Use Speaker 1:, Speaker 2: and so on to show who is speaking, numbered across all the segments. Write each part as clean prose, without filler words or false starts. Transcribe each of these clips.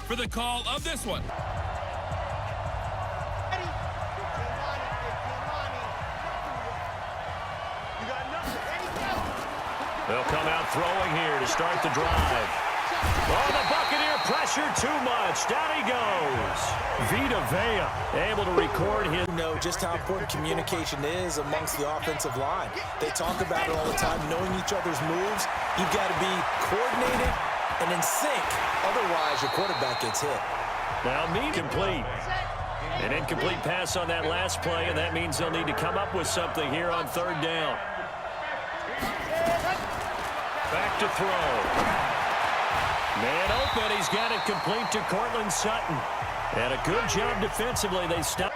Speaker 1: for the call of this one.
Speaker 2: They'll come out throwing here to start the drive. Oh, the Buccaneer pressure too much. Down he goes. Vita Vea able to record his.
Speaker 3: Know just how important communication is amongst the offensive line. They talk about it all the time, knowing each other's moves. You've got to be coordinated and in sync. Otherwise, your quarterback gets hit.
Speaker 2: Now, complete. An incomplete pass on that last play, and that means they'll need to come up with something here on third down. Back to throw. Man open. He's got it complete to Cortland Sutton. And a good job defensively. They stop.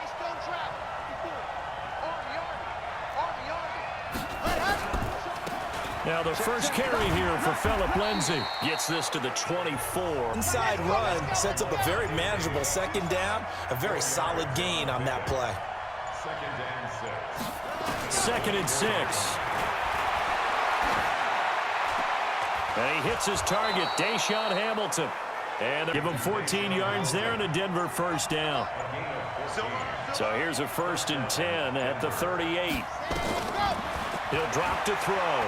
Speaker 2: Now the first carry here for Phillip Lindsay. Gets this to the 24.
Speaker 3: Inside run sets up a very manageable second down. A very solid gain on that play.
Speaker 2: Second and 6. And he hits his target, Deshaun Hamilton. And give him 14 yards there and a Denver first down. So here's a 1st and 10 at the 38. He'll drop to throw.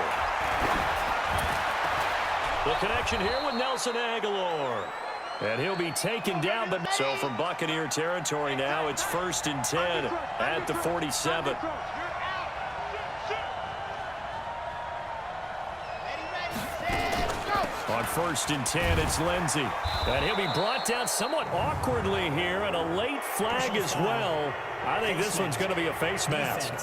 Speaker 2: The connection here with Nelson Aguilar. And he'll be taken down. But so from Buccaneer territory now, it's 1st and 10 at the 47. On 1st and 10, it's Lindsay. And he'll be brought down somewhat awkwardly here, and a late flag as well. I think this one's going to be a face mask.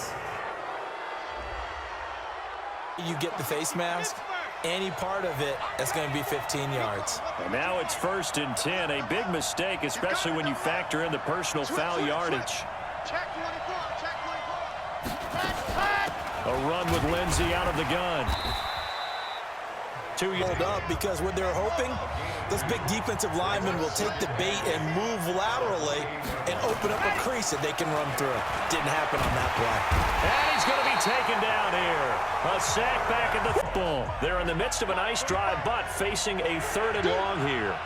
Speaker 3: You get the face mask, any part of it, that's going to be 15 yards.
Speaker 2: And now it's 1st and 10, a big mistake, especially when you factor in the personal foul yardage. A run with Lindsay out of the gun.
Speaker 3: Hold up, because what they're hoping, those big defensive linemen will take the bait and move laterally and open up a crease that they can run through. Didn't happen on that play.
Speaker 2: And he's going to be taken down here. A sack back at the football. They're in the midst of a nice drive, but facing a 3rd and long here.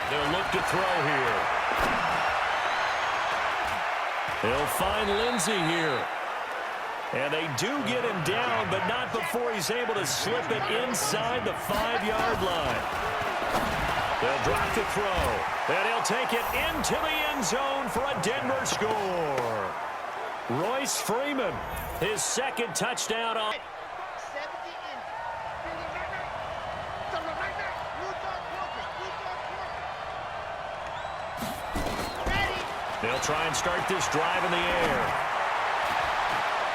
Speaker 2: They'll look to throw here. They'll find Lindsay here. And they do get him down, but not before he's able to slip it inside the 5-yard line. They'll drop the throw. And he'll take it into the end zone for a Denver score. Royce Freeman, his 2nd touchdown on. They'll try and start this drive in the air.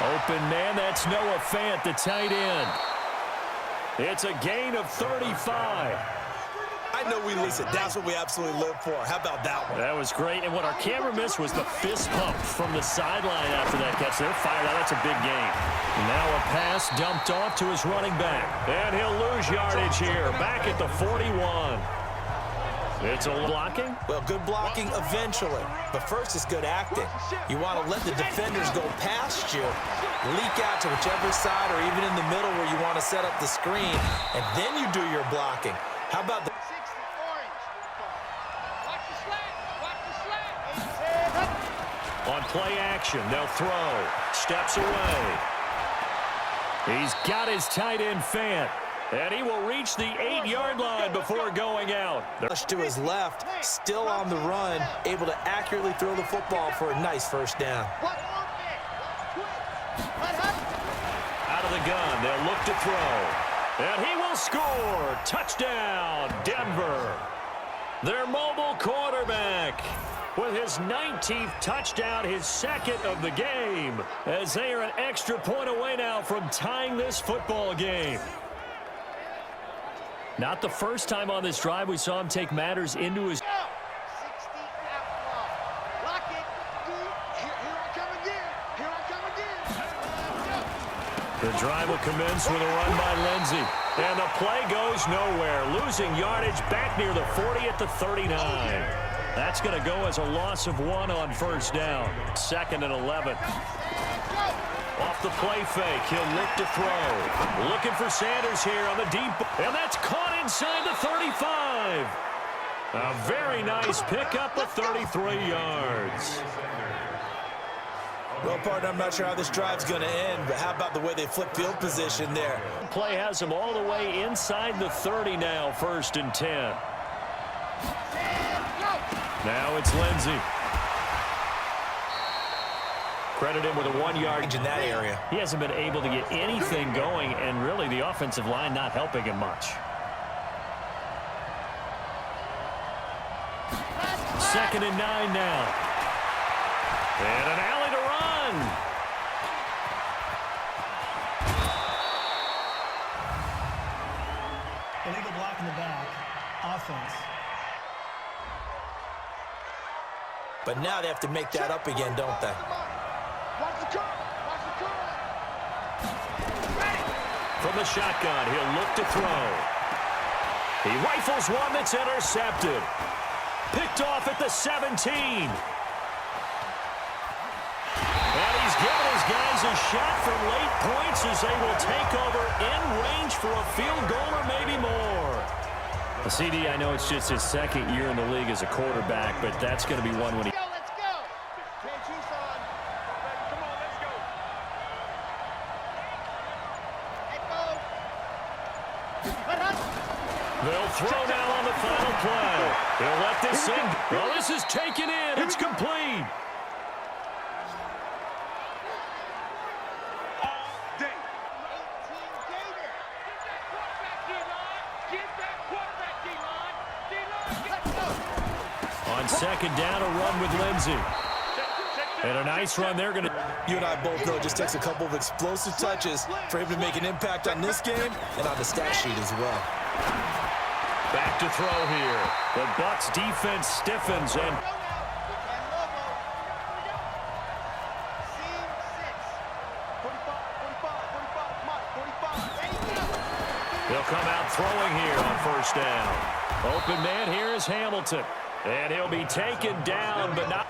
Speaker 2: Open man, that's Noah Fant, the tight end. It's a gain of 35.
Speaker 3: I know we listen. That's what we absolutely live for. How about that one?
Speaker 2: That was great. And what our camera missed was the fist pump from the sideline after that catch. They're fired out. That's a big gain. Now a pass dumped off to his running back. And he'll lose yardage here. Back at the 41. It's a blocking?
Speaker 3: Well, good blocking eventually. But first it's good acting. You want to let the defenders go past you, leak out to whichever side or even in the middle where you want to set up the screen, and then you do your blocking. How about the...
Speaker 2: On play action, they'll throw. Steps away. He's got his tight end Fant. And he will reach the 8-yard line before going out.
Speaker 3: To his left, still on the run, able to accurately throw the football for a nice first down.
Speaker 2: Out of the gun, they'll look to throw. And he will score. Touchdown, Denver. Their mobile quarterback with his 19th touchdown, his 2nd of the game, as they are an extra point away now from tying this football game. Not the first time on this drive we saw him take matters into his... The drive will commence with a run by Lindsay. And the play goes nowhere. Losing yardage back near the 40 at the 39. That's going to go as a loss of 1 on first down. 2nd and 11. Off the play fake, he'll look to throw. Looking for Sanders here on the deep. And that's caught inside the 35. drive. A very nice pickup of 33 yards.
Speaker 3: Well, partner, I'm not sure how this drive's going to end, but how about the way they flip field position there?
Speaker 2: Play has him all the way inside the 30 now, 1st and 10. Now it's Lindsey. Credit him with a 1-yard
Speaker 3: in that area.
Speaker 2: He hasn't been able to get anything going, and really the offensive line not helping him much. 2nd and 9 now. And an alley to run.
Speaker 1: Illegal block in the back. Offense.
Speaker 3: But now they have to make that up again, don't they?
Speaker 2: From the shotgun, he'll look to throw. He rifles one that's intercepted. Picked off at the 17. And he's given his guys a shot for late points as they will take over in range for a field goal or maybe more. CD, I know it's just his 2nd year in the league as a quarterback, but that's going to be one when he...
Speaker 4: Let's go. Come on, let's go.
Speaker 2: They'll throw now on the final play. He'll let this in. Well, this is taken in. It's complete. On 2nd down, a run with Lindsey. And a nice run. They're going to...
Speaker 3: You and I both know it just takes a couple of explosive touches for him to make an impact on this game and on the stat sheet as well.
Speaker 2: Back to throw here. The Bucs defense stiffens and... He'll come out throwing here on 1st down. Open man here is Hamilton. And he'll be taken down, but not...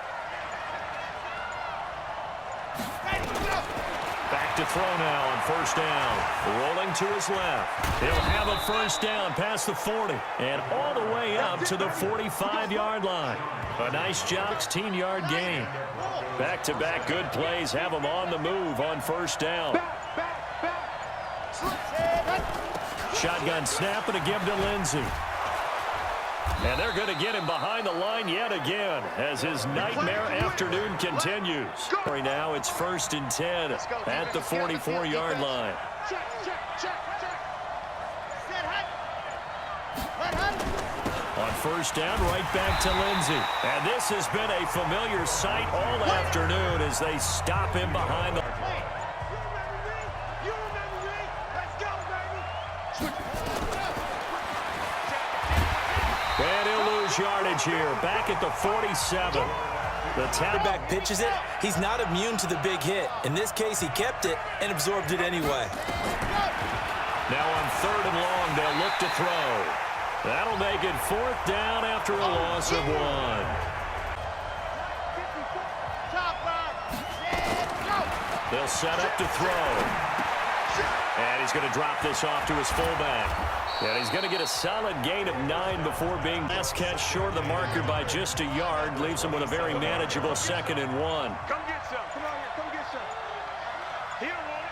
Speaker 2: Back to throw now on 1st down. Rolling to his left. He'll have a 1st down past the 40 and all the way up to the 45-yard line. A nice job, 16-yard gain. Back-to-back good plays have him on the move on 1st down. Shotgun snap and a give to Lindsey. And they're going to get him behind the line yet again as his nightmare afternoon continues. Right now it's 1st and 10 at the 44-yard line. On 1st down, right back to Lindsey. And this has been a familiar sight all afternoon as they stop him behind the... And he'll lose yardage here, back at the 47. The
Speaker 3: quarterback pitches it. He's not immune to the big hit. In this case, he kept it and absorbed it anyway.
Speaker 2: Now on 3rd and long, they'll look to throw. That'll make it 4th down after a loss of 1. They'll set up to throw. And he's going to drop this off to his fullback. And he's going to get a solid gain of 9 before being last catch short of the marker by just a yard. Leaves him with a very manageable 2nd and 1.
Speaker 4: Come get some. Come on here. Come get some. He don't want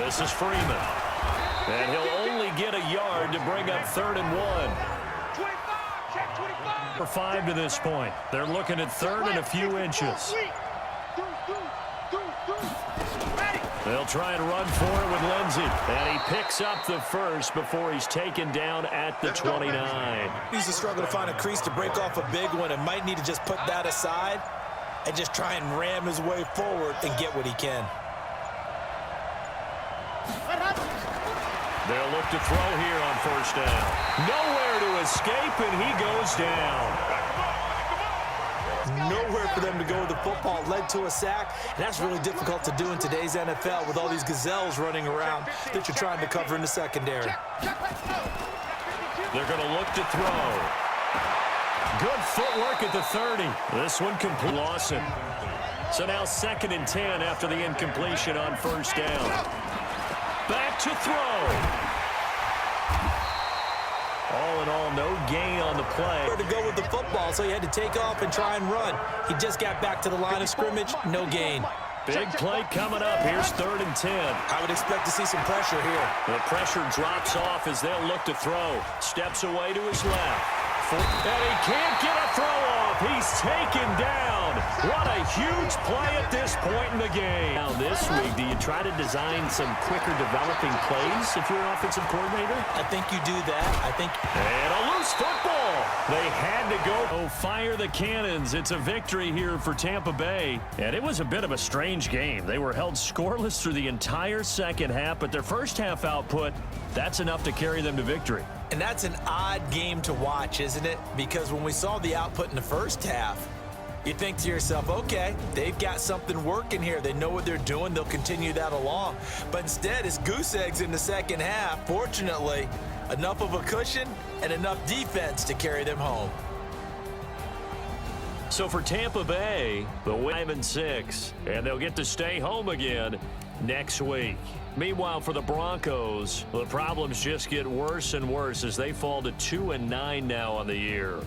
Speaker 4: it.
Speaker 2: This is Freeman. And he'll only get a yard to bring up 3rd and 1.
Speaker 4: 25. Check 25.
Speaker 2: For 5 to this point. They're looking at 3rd and a few inches. They'll try and run for it with Lindsey. And he picks up the 1st before he's taken down at the 29.
Speaker 3: He's a struggle to find a crease to break off a big one and might need to just put that aside and just try and ram his way forward and get what he can.
Speaker 2: They'll look to throw here on 1st down. Nowhere to escape, and he goes down.
Speaker 3: Nowhere for them to go with the football. Led to a sack, and that's really difficult to do in today's NFL with all these gazelles running around that you're trying to cover in the secondary.
Speaker 2: They're going to look to throw. Good footwork at the 30. This one complete. Lawson. So now 2nd and 10 after the incompletion on 1st down. Back to throw. All in all, no gain on the play.
Speaker 3: To go with the football, so he had to take off and try and run. He just got back to the line of scrimmage, no gain.
Speaker 2: Big play coming up. Here's 3rd and 10.
Speaker 3: I would expect to see some pressure here.
Speaker 2: The pressure drops off as they'll look to throw. Steps away to his left. And he can't get a throw off. He's taken down. What a huge play at this point in the game. Now this week, do you try to design some quicker developing plays if you're an offensive coordinator?
Speaker 3: I think you do that.
Speaker 2: And a loose football. They had to go. Oh, fire the cannons. It's a victory here for Tampa Bay. And it was a bit of a strange game. They were held scoreless through the entire second half, but their first half output, that's enough to carry them to victory.
Speaker 3: And that's an odd game to watch, isn't it? Because when we saw the output in the first half, you think to yourself, okay, they've got something working here. They know what they're doing. They'll continue that along. But instead, it's goose eggs in the second half. Fortunately, enough of a cushion and enough defense to carry them home.
Speaker 2: So for Tampa Bay, the 5-6, and they'll get to stay home again next week. Meanwhile, for the Broncos, the problems just get worse and worse as they fall to 2-9 now on the year.